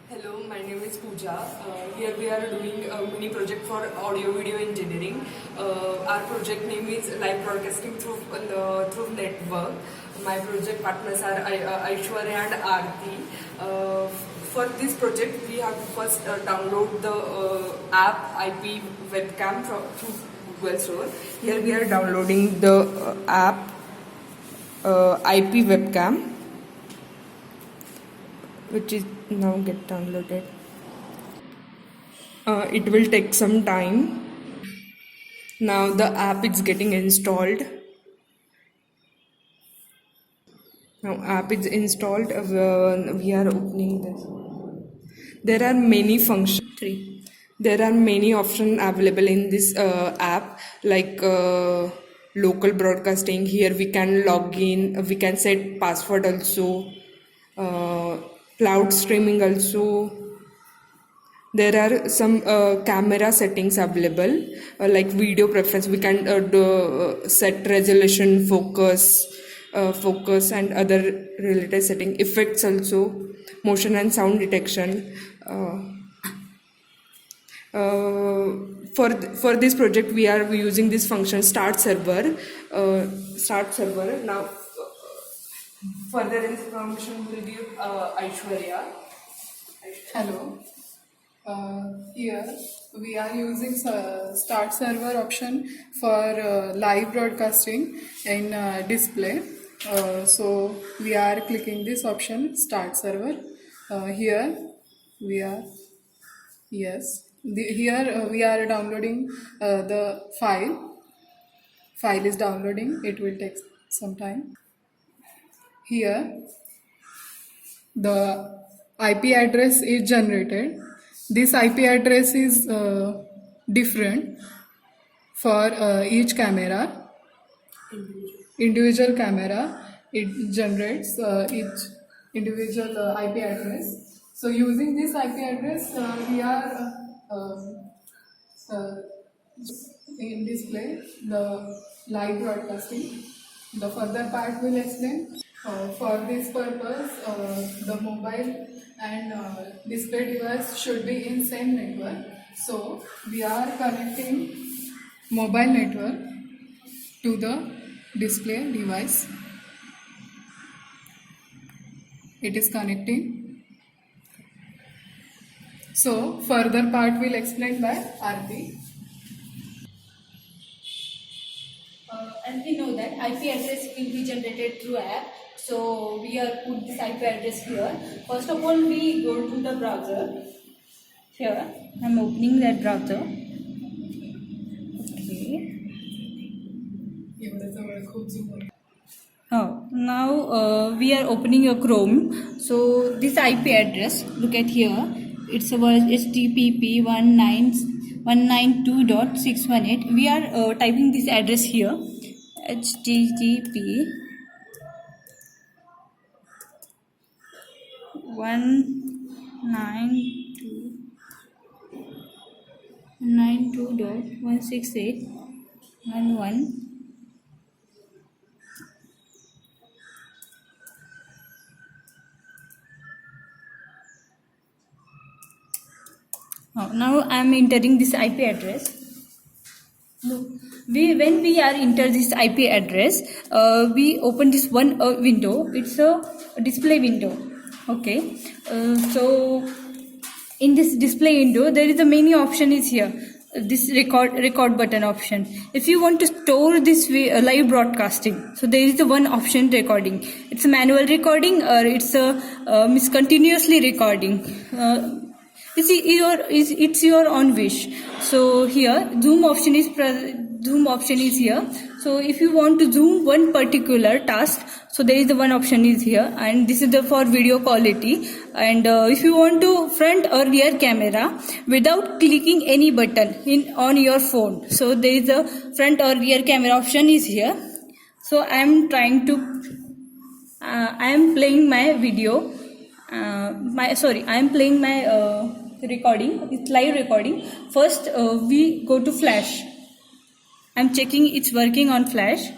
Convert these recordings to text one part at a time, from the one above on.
Hello, my name is Pooja. Here we are doing a mini project for audio video engineering. Our project name is live broadcasting through network. My project partners are Aishwarya and Aarti. For this project, we have to first download the app IP webcam through Google Store. Here we are downloading the app IP webcam, which is now get downloaded. It will take some time. Now the app is getting installed. Now app is installed. We are opening this. There are many functions. There are many options available in this app, like local broadcasting. Here we can log in. We can set password also. Cloud streaming also. There are some camera settings available, like video preference. We can set resolution, focus and other related setting. Effects also, motion and sound detection. For this project, we are using this function start server. Now, further information will give Aishwarya. Hello. Here we are using start server option for live broadcasting in display. So we are clicking this option start server. Here we are here we are downloading the file. File is downloading. It will take some time. Here the IP address is generated. This IP address is different for each camera. Individual camera, it generates each individual IP address. So using this IP address, we are in display the live broadcasting. The further part will explain. For this purpose, the mobile and display device should be in same network. So we are connecting mobile network to the display device. It is connecting. So further part will explain by Aarti. As we know that IP address will be generated through app. So we are put this IP address here. First of all, we go to the browser. Here, I'm opening that browser. Okay. Oh, now we are opening a Chrome. So this IP address, look at here. It's our HTTP 192.618. We are typing this address here. HTTP 192.168.11. Now I am entering this IP address. Look, when we are enter this IP address, we open this one window. It's a display window. Okay. So in this display window, there is a many option is here. This record button option. If you want to store this live broadcasting, so there is the one option recording. It's a manual recording or it's a continuously recording. It's your own wish. So here zoom option is here. So if you want to zoom one particular task, so there is the one option is here, and this is the for video quality. And if you want to front or rear camera without clicking any button on your phone, so there is a front or rear camera option is here. So I am playing my video. I am playing my recording. It's live recording. First we go to Flash. I'm checking it's working on Flash.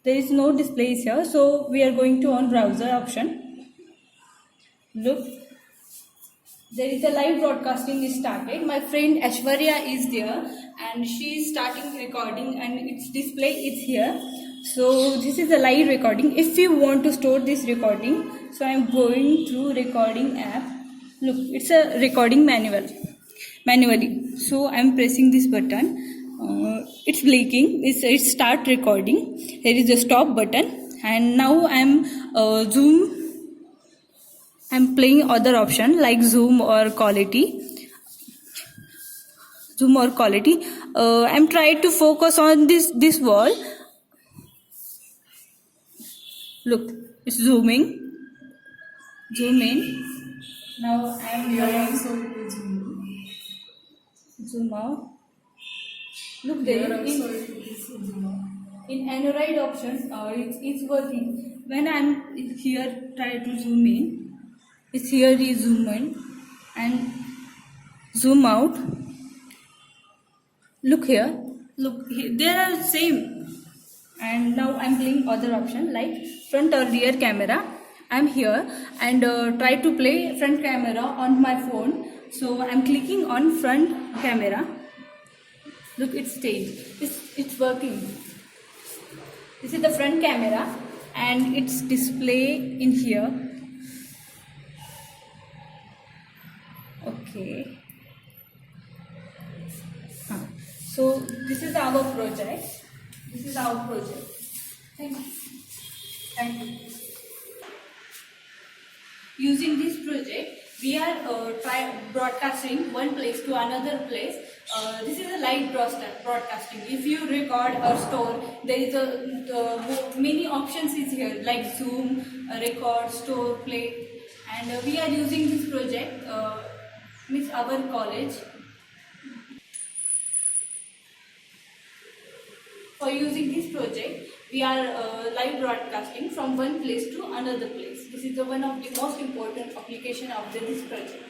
There is no displays here, so we are going to on browser option. Look, there is a live broadcasting is started. My friend Ashwarya is there and she is starting recording and its display is here. So this is a live recording. If you want to store this recording, so I am going through recording app. Look, it's a recording manually. So I am pressing this button. It's blinking. It's start recording. Here is the stop button and now I am zoom. I'm playing other option like zoom or quality. I'm trying to focus on this wall. Look, it's zooming. Zoom in. Now I'm Here going also it is zoom. zoom out. Look there. Here also it is zoom out. In Android options, it's working. When I'm here, try to zoom in. It's here is zoom in and zoom out. Look here. Look here. They are same. And now I'm playing other option like front or rear camera. I'm here and try to play front camera on my phone. So I'm clicking on front camera. Look, it's staged. It's working. This is the front camera and it's display in here. Okay. So this is our project. Thank you. Using this project, we are broadcasting one place to another place. This is a live broadcasting. If you record or store, there is many options is here like zoom, record, store, play, and we are using this project with our college. For using this project, we are live broadcasting from one place to another place. This is one of the most important application of this project.